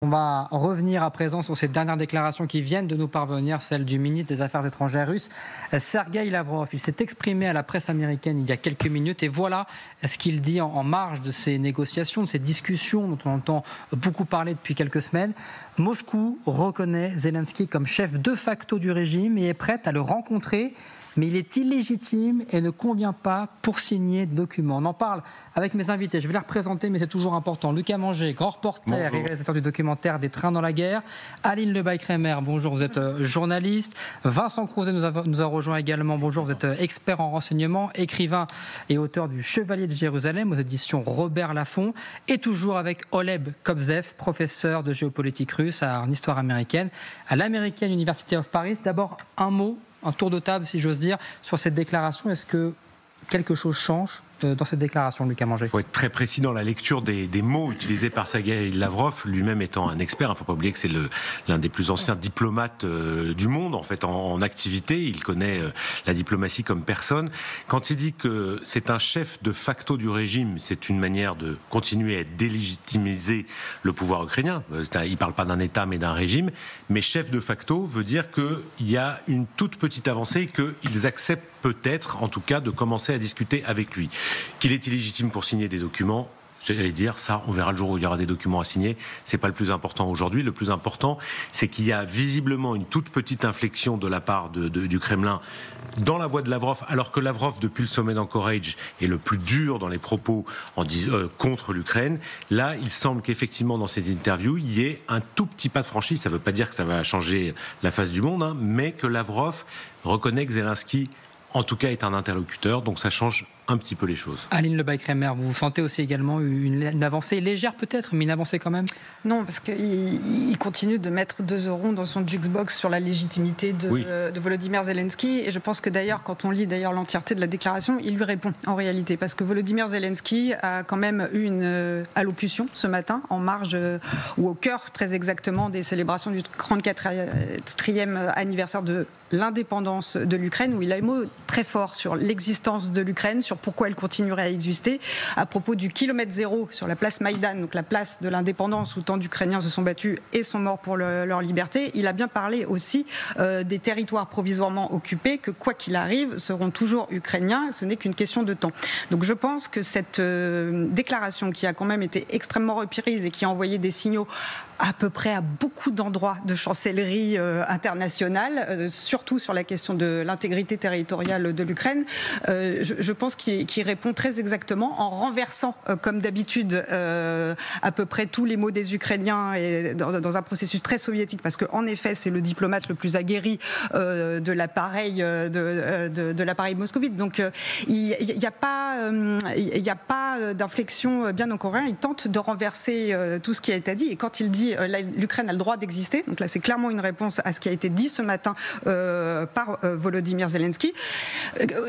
On va revenir à présent sur ces dernières déclarations qui viennent de nous parvenir, celle du ministre des Affaires étrangères russe, Sergueï Lavrov. Il s'est exprimé à la presse américaine il y a quelques minutes et voilà ce qu'il dit en marge de ces négociations, de ces discussions dont on entend beaucoup parler depuis quelques semaines. Moscou reconnaît Zelensky comme chef de facto du régime et est prête à le rencontrer. Mais il est illégitime et ne convient pas pour signer des documents. On en parle avec mes invités. Je vais les représenter, mais c'est toujours important. Lucas Manger, grand reporter et réalisateur du documentaire Des trains dans la guerre. Aline Lebaille-Crémer, bonjour, vous êtes journaliste. Vincent Crouzet nous a rejoint également. Bonjour, vous êtes expert en renseignement, écrivain et auteur du Chevalier de Jérusalem aux éditions Robert Laffont. Et toujours avec Oleg Kobzev, professeur de géopolitique russe en histoire américaine à l'American University of Paris. D'abord, un tour de table, si j'ose dire, sur cette déclaration. Est-ce que quelque chose change dans cette déclaration, Lucas Manger? Il faut être très précis dans la lecture des mots utilisés par Sergueï Lavrov, lui-même étant un expert. Il ne faut pas oublier que c'est l'un des plus anciens diplomates du monde, en fait, en activité. Il connaît la diplomatie comme personne. Quand il dit que c'est un chef de facto du régime, c'est une manière de continuer à délégitimiser le pouvoir ukrainien. Il ne parle pas d'un État, mais d'un régime. Mais chef de facto veut dire qu'il y a une toute petite avancée et qu'ils acceptent peut-être, en tout cas, de commencer à discuter avec lui. Qu'il est illégitime pour signer des documents, j'allais dire ça, on verra le jour où il y aura des documents à signer. C'est pas le plus important aujourd'hui. Le plus important, c'est qu'il y a visiblement une toute petite inflexion de la part du Kremlin dans la voix de Lavrov, alors que Lavrov, depuis le sommet d'Anchorage, est le plus dur dans les propos contre l'Ukraine. Là, il semble qu'effectivement, dans cette interview, il y ait un tout petit pas de franchi. Ça ne veut pas dire que ça va changer la face du monde, mais que Lavrov reconnaît que Zelensky, en tout cas, est un interlocuteur, donc ça change un petit peu les choses. Aline Lebaille-Crémer, vous sentez aussi également une avancée légère peut-être, mais une avancée quand même? Non, parce qu'il continue de mettre 2 euros dans son jukebox sur la légitimité de Volodymyr Zelensky. Et je pense que d'ailleurs, quand on lit l'entièreté de la déclaration, il lui répond en réalité. Parce que Volodymyr Zelensky a quand même eu une allocution ce matin, en marge ou au cœur très exactement des célébrations du 34e anniversaire de l'indépendance de l'Ukraine, où il a un mot très fort sur l'existence de l'Ukraine, sur pourquoi elle continuerait à exister, à propos du kilomètre zéro sur la place Maïdan, donc la place de l'indépendance où tant d'Ukrainiens se sont battus et sont morts pour leur liberté. Il a bien parlé aussi des territoires provisoirement occupés, que quoi qu'il arrive, seront toujours ukrainiens, ce n'est qu'une question de temps. Donc je pense que cette déclaration qui a quand même été extrêmement reprise et qui a envoyé des signaux à peu près à beaucoup d'endroits de chancellerie internationale, surtout sur la question de l'intégrité territoriale de l'Ukraine, je pense qu'il répond très exactement en renversant, comme d'habitude, à peu près tous les mots des Ukrainiens et dans un processus très soviétique, parce qu'en effet, c'est le diplomate le plus aguerri de l'appareil moscovite. Donc, il n'y a pas d'inflexion, bien au contraire. Il tente de renverser tout ce qui a été dit. Et quand il dit l'Ukraine a le droit d'exister, donc là, c'est clairement une réponse à ce qui a été dit ce matin par Volodymyr Zelensky,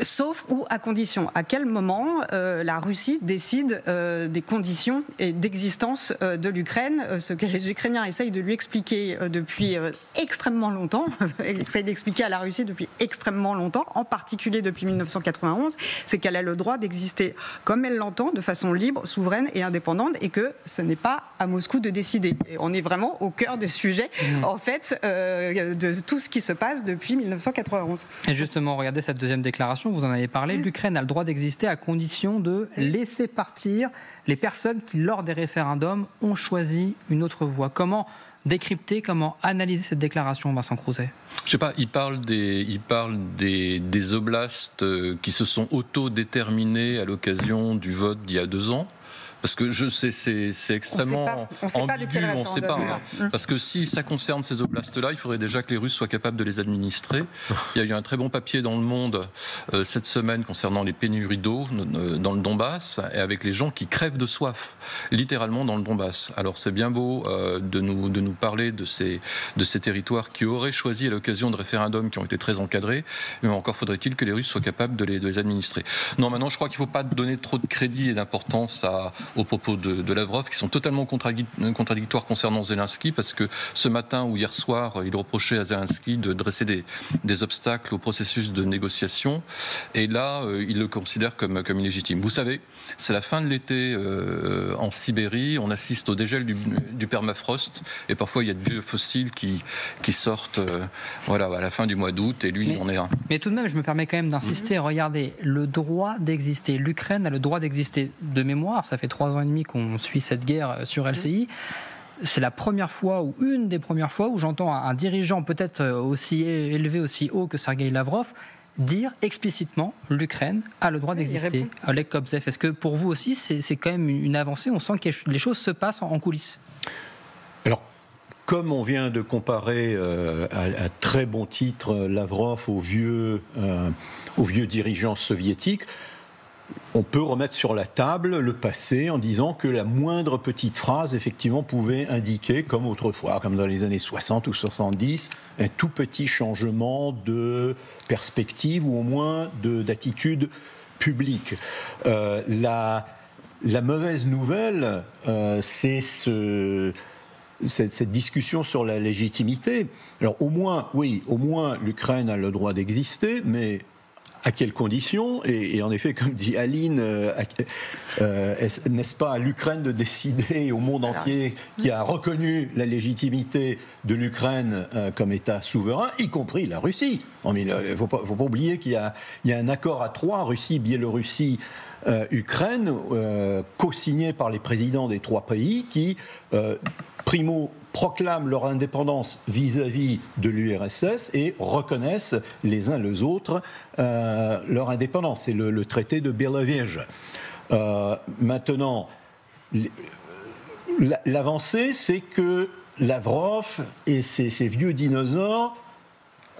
sauf ou à condition. À quel moment la Russie décide des conditions et d'existence de l'Ukraine, ce que les Ukrainiens essayent de lui expliquer depuis extrêmement longtemps, essayent d'expliquer à la Russie depuis extrêmement longtemps, en particulier depuis 1991, c'est qu'elle a le droit d'exister comme elle l'entend, de façon libre, souveraine et indépendante, et que ce n'est pas à Moscou de décider. Et on est vraiment au cœur du sujet, en fait, de tout ce qui se passe depuis 1991. Et justement, regardez cette deuxième déclaration, vous en avez parlé, l'Ukraine a le droit d'exister à condition de laisser partir les personnes qui, lors des référendums, ont choisi une autre voie. Comment décrypter, comment analyser cette déclaration, Vincent Crouzet? Je sais pas, il parle des oblasts qui se sont autodéterminés à l'occasion du vote d'il y a 2 ans. Parce que c'est extrêmement ambigu, on ne sait pas. Parce que si ça concerne ces oblasts-là, il faudrait déjà que les Russes soient capables de les administrer. Il y a eu un très bon papier dans Le Monde cette semaine concernant les pénuries d'eau dans le Donbass, et avec les gens qui crèvent de soif, littéralement dans le Donbass. Alors c'est bien beau de nous parler de ces territoires qui auraient choisi à l'occasion de référendums qui ont été très encadrés, mais encore faudrait-il que les Russes soient capables de les administrer. Non, maintenant je crois qu'il ne faut pas donner trop de crédit et d'importance aux propos de Lavrov, qui sont totalement contradictoires concernant Zelensky, parce que ce matin ou hier soir, il reprochait à Zelensky de dresser des obstacles au processus de négociation, et là, il le considère comme illégitime. Vous savez, c'est la fin de l'été en Sibérie, on assiste au dégel du permafrost, et parfois il y a de vieux fossiles qui sortent à la fin du mois d'août, et lui, on est un. Mais tout de même, je me permets quand même d'insister, regardez, le droit d'exister, l'Ukraine a le droit d'exister. De mémoire, ça fait 3 ans et demi qu'on suit cette guerre sur LCI. C'est la première fois, ou une des premières fois, où j'entends un dirigeant peut-être aussi élevé, aussi haut que Sergueï Lavrov, dire explicitement l'Ukraine a le droit d'exister. Oleg Kobzev, est-ce que pour vous aussi c'est quand même une avancée? On sent que les choses se passent en coulisses. Alors, comme on vient de comparer à très bon titre Lavrov aux vieux dirigeants soviétiques, on peut remettre sur la table le passé en disant que la moindre petite phrase, effectivement, pouvait indiquer, comme autrefois, comme dans les années 60 ou 70, un tout petit changement de perspective ou au moins d'attitude publique. La mauvaise nouvelle, c'est cette discussion sur la légitimité. Alors au moins l'Ukraine a le droit d'exister, mais à quelles conditions? Et en effet, comme dit Aline, n'est-ce pas à l'Ukraine de décider, au monde entier qui a reconnu la légitimité de l'Ukraine comme État souverain, y compris la Russie? Il ne faut pas oublier qu'il y a un accord à 3, Russie, Biélorussie, Ukraine, co-signé par les présidents des 3 pays qui, primo, proclament leur indépendance vis-à-vis de l'URSS et reconnaissent les uns les autres leur indépendance. C'est le traité de Białowieża. Maintenant, l'avancée, c'est que Lavrov et ces vieux dinosaures,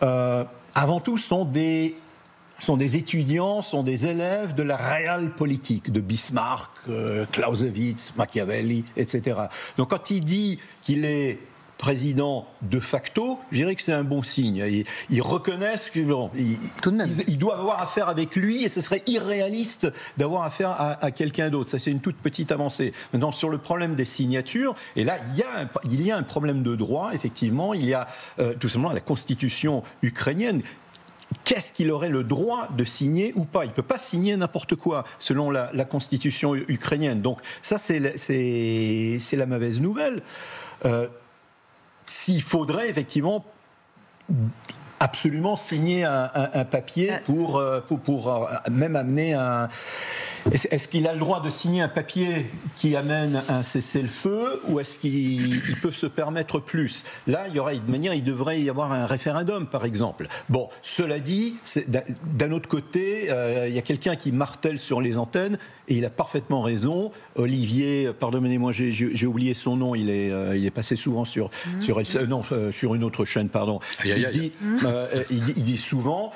avant tout, sont des étudiants, sont des élèves de la Realpolitik, de Bismarck, Clausewitz, Machiavelli, etc. Donc quand il dit qu'il est président de facto, je dirais que c'est un bon signe. Ils reconnaissent qu'ils doivent avoir affaire avec lui et ce serait irréaliste d'avoir affaire à quelqu'un d'autre. Ça, c'est une toute petite avancée. Maintenant, sur le problème des signatures, et là, il y a un problème de droit, effectivement. Il y a tout simplement la constitution ukrainienne. Qu'est-ce qu'il aurait le droit de signer ou pas? Il ne peut pas signer n'importe quoi, selon la constitution ukrainienne. Donc ça, c'est la mauvaise nouvelle. S'il faudrait effectivement absolument signer un papier pour même amener un... Est-ce qu'il a le droit de signer un papier qui amène un cessez-le-feu ou est-ce qu'il peut se permettre plus? Là, il devrait y avoir un référendum, par exemple. Bon, cela dit, d'un autre côté, il y a quelqu'un qui martèle sur les antennes et il a parfaitement raison. Olivier, pardonnez-moi, j'ai oublié son nom, il est passé souvent sur une autre chaîne, pardon. Il dit souvent...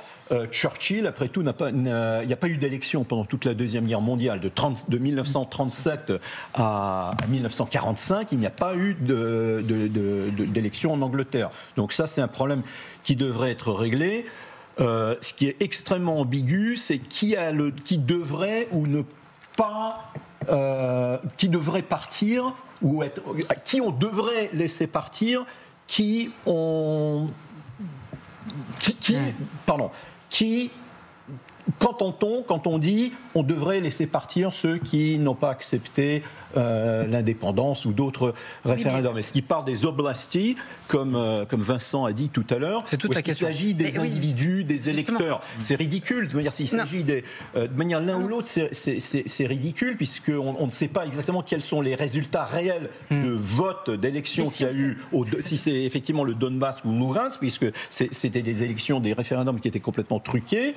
Churchill, après tout, il n'y a pas eu d'élection pendant toute la Deuxième Guerre mondiale. De 1937 à 1945, il n'y a pas eu d'élection en Angleterre. Donc ça, c'est un problème qui devrait être réglé. Ce qui est extrêmement ambigu, c'est qui devrait ou ne pas... qui devrait partir, ou qui on devrait laisser partir, quand on dit on devrait laisser partir ceux qui n'ont pas accepté l'indépendance ou d'autres référendums. Est-ce qu'il parle des oblastis, comme Vincent a dit tout à l'heure, c'est toute la question. Il s'agit des individus, des électeurs? C'est ridicule. De manière, s'il s'agit de manière l'un ou l'autre, c'est ridicule, puisqu'on ne sait pas exactement quels sont les résultats réels de vote, d'élection qu'il y a eu, si c'est effectivement le Donbass ou Lugansk, puisque c'était des élections, des référendums qui étaient complètement truqués.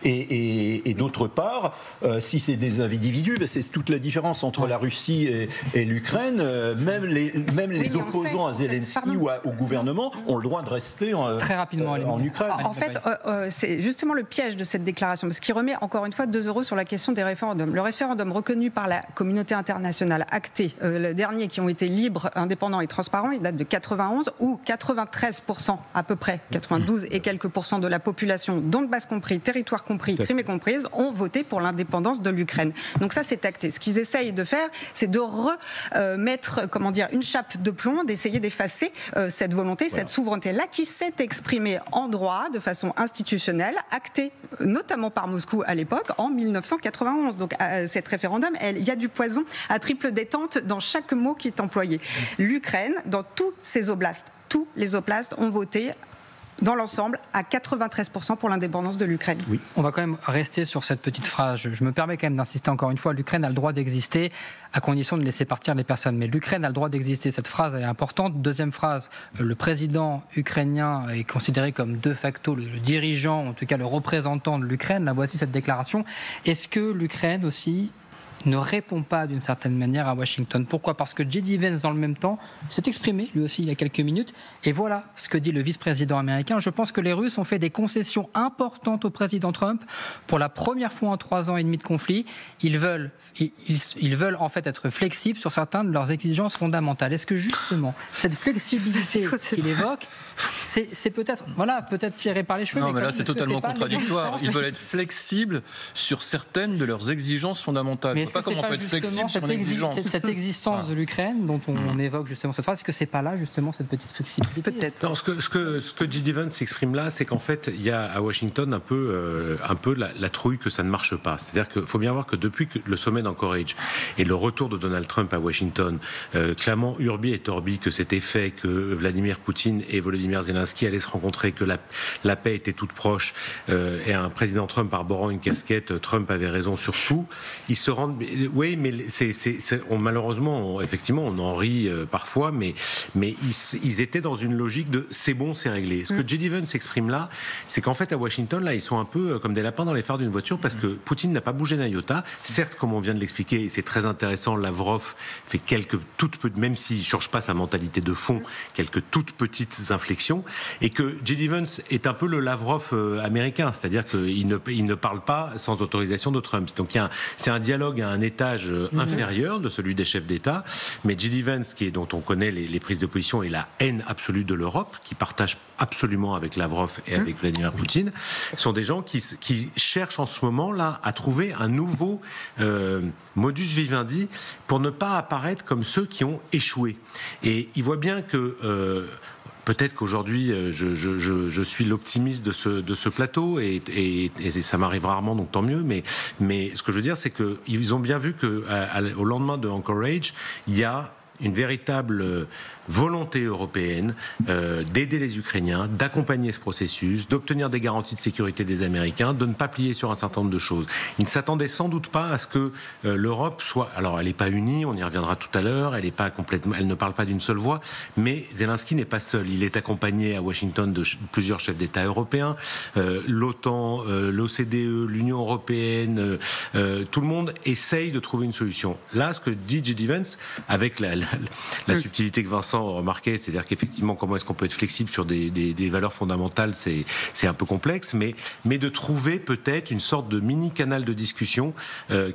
Et d'autre part, si c'est des individus, c'est toute la différence entre la Russie et l'Ukraine. Même les opposants à Zelensky ou au gouvernement ont le droit de rester très rapidement en Ukraine. En fait, c'est justement le piège de cette déclaration, parce qu'il remet encore une fois 2 € sur la question des référendums. Le référendum reconnu par la communauté internationale, acté, le dernier qui ont été libres, indépendants et transparents, il date de 91, où 93% à peu près, 92 et quelques % de la population, Donbass compris, territoire compris, Crimée comprise, ont voté pour l'indépendance de l'Ukraine. Donc ça, c'est acté. Ce qu'ils essayent de faire, c'est de remettre, une chape de plomb, d'essayer d'effacer cette volonté, cette souveraineté-là, qui s'est exprimée en droit, de façon institutionnelle, actée notamment par Moscou à l'époque, en 1991. Donc cet référendum, il y a du poison à triple détente dans chaque mot qui est employé. L'Ukraine, dans tous ses oblasts, tous les oblasts ont voté dans l'ensemble à 93% pour l'indépendance de l'Ukraine. Oui. On va quand même rester sur cette petite phrase. Je me permets quand même d'insister encore une fois, l'Ukraine a le droit d'exister à condition de laisser partir les personnes. Mais l'Ukraine a le droit d'exister. Cette phrase elle est importante. Deuxième phrase, le président ukrainien est considéré comme de facto le dirigeant, en tout cas le représentant de l'Ukraine. Là, voici cette déclaration. Est-ce que l'Ukraine aussi ne répond pas d'une certaine manière à Washington? Pourquoi? Parce que J.D. Vance, dans le même temps, s'est exprimé, lui aussi, il y a quelques minutes. Et voilà ce que dit le vice-président américain. Je pense que les Russes ont fait des concessions importantes au président Trump. Pour la première fois en 3 ans et demi de conflit, ils veulent en fait être flexibles sur certaines de leurs exigences fondamentales. Est-ce que justement, cette flexibilité qu'il évoque, c'est peut-être tiré par les cheveux? Non, mais là, c'est totalement contradictoire. Ils veulent être flexibles sur certaines de leurs exigences fondamentales. Mais est-ce que c'est pas justement cette existence de l'Ukraine dont on évoque justement cette phrase? Est-ce que c'est pas là justement cette petite flexibilité? Peut-être. Non, ce que J.D. Vance s'exprime là, c'est qu'en fait, il y a à Washington un peu la trouille que ça ne marche pas. C'est-à-dire qu'il faut bien voir que depuis que le sommet d'Anchorage et le retour de Donald Trump à Washington, clamant urbi et torbi que c'était fait, que Vladimir Poutine et Volodymyr Zelensky allaient se rencontrer, que la paix était toute proche, et un président Trump arborant une casquette, Trump avait raison sur tout, ils se rendent. Oui, mais malheureusement, effectivement, on en rit parfois, mais ils étaient dans une logique de c'est bon, c'est réglé. Ce que J.D. Vance s'exprime là, c'est qu'en fait, à Washington, là, ils sont un peu comme des lapins dans les phares d'une voiture parce que Poutine n'a pas bougé d'un iota. Certes, comme on vient de l'expliquer, et c'est très intéressant, Lavrov fait même s'il ne change pas sa mentalité de fond, quelques toutes petites inflexions, et que J.D. Vance est un peu le Lavrov américain, c'est-à-dire qu'il ne parle pas sans autorisation de Trump. Donc c'est un dialogue à un étage inférieur de celui des chefs d'État, mais J.D. Vance, dont on connaît les prises de position et la haine absolue de l'Europe, qui partage absolument avec Lavrov et avec Vladimir Poutine, sont des gens qui cherchent en ce moment-là à trouver un nouveau modus vivendi pour ne pas apparaître comme ceux qui ont échoué. Et ils voient bien que peut-être qu'aujourd'hui, je suis l'optimiste de ce plateau et ça m'arrive rarement, donc tant mieux. Mais ce que je veux dire, c'est qu'ils ont bien vu qu'au lendemain de Anchorage, il y a une véritable volonté européenne d'aider les Ukrainiens, d'accompagner ce processus, d'obtenir des garanties de sécurité des Américains, de ne pas plier sur un certain nombre de choses. Ils ne s'attendaient sans doute pas à ce que l'Europe soit... Alors, elle n'est pas unie, on y reviendra tout à l'heure, elle ne parle pas d'une seule voix, mais Zelensky n'est pas seul. Il est accompagné à Washington de plusieurs chefs d'État européens, l'OTAN, l'OCDE, l'Union européenne, tout le monde essaye de trouver une solution. Là, ce que dit J.D. Vance, avec la subtilité que Vincent remarqué, c'est-à-dire qu'effectivement, comment est-ce qu'on peut être flexible sur des valeurs fondamentales, c'est un peu complexe, mais de trouver peut-être une sorte de mini-canal de discussion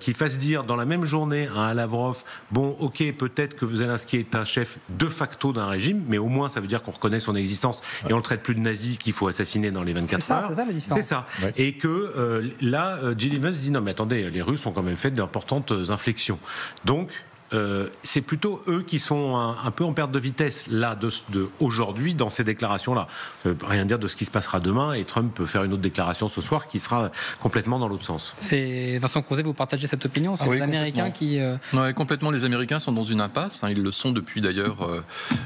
qui fasse dire dans la même journée à un Lavrov, bon, ok, peut-être que Zelensky est un chef de facto d'un régime, mais au moins ça veut dire qu'on reconnaît son existence et on le traite plus de nazi qu'il faut assassiner dans les 24 heures. C'est ça la différence. C'est ça. Ouais. Et que là, J.D. Vance dit non, mais attendez, les Russes ont quand même fait d'importantes inflexions. Donc, c'est plutôt eux qui sont un peu en perte de vitesse là aujourd'hui dans ces déclarations-là. Ça ne veut rien dire de ce qui se passera demain et Trump peut faire une autre déclaration ce soir qui sera complètement dans l'autre sens. C'est Vincent Crozet, vous partagez cette opinion? C'est les Américains qui... Oui, complètement. Les Américains sont dans une impasse. Ils le sont depuis d'ailleurs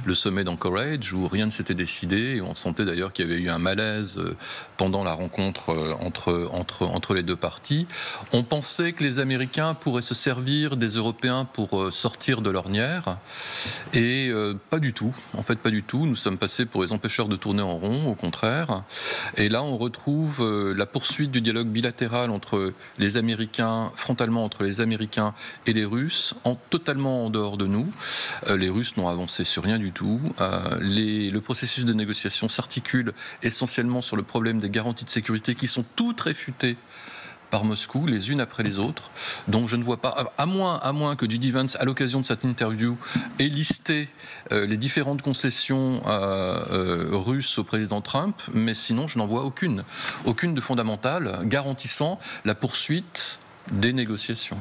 le sommet d'Anchorage où rien ne s'était décidé et on sentait d'ailleurs qu'il y avait eu un malaise pendant la rencontre entre les deux parties. On pensait que les Américains pourraient se servir des Européens pour sortir de l'ornière et pas du tout. En fait, pas du tout. Nous sommes passés pour les empêcheurs de tourner en rond, au contraire. Et là, on retrouve la poursuite du dialogue bilatéral entre les Américains, frontalement entre les Américains et les Russes, totalement en dehors de nous. Les Russes n'ont avancé sur rien du tout. Le processus de négociation s'articule essentiellement sur le problème des garanties de sécurité qui sont toutes réfutées par Moscou, les unes après les autres. Donc je ne vois pas, à moins que J.D. Vance, à l'occasion de cette interview, ait listé les différentes concessions russes au président Trump, mais sinon je n'en vois aucune de fondamentale garantissant la poursuite des négociations.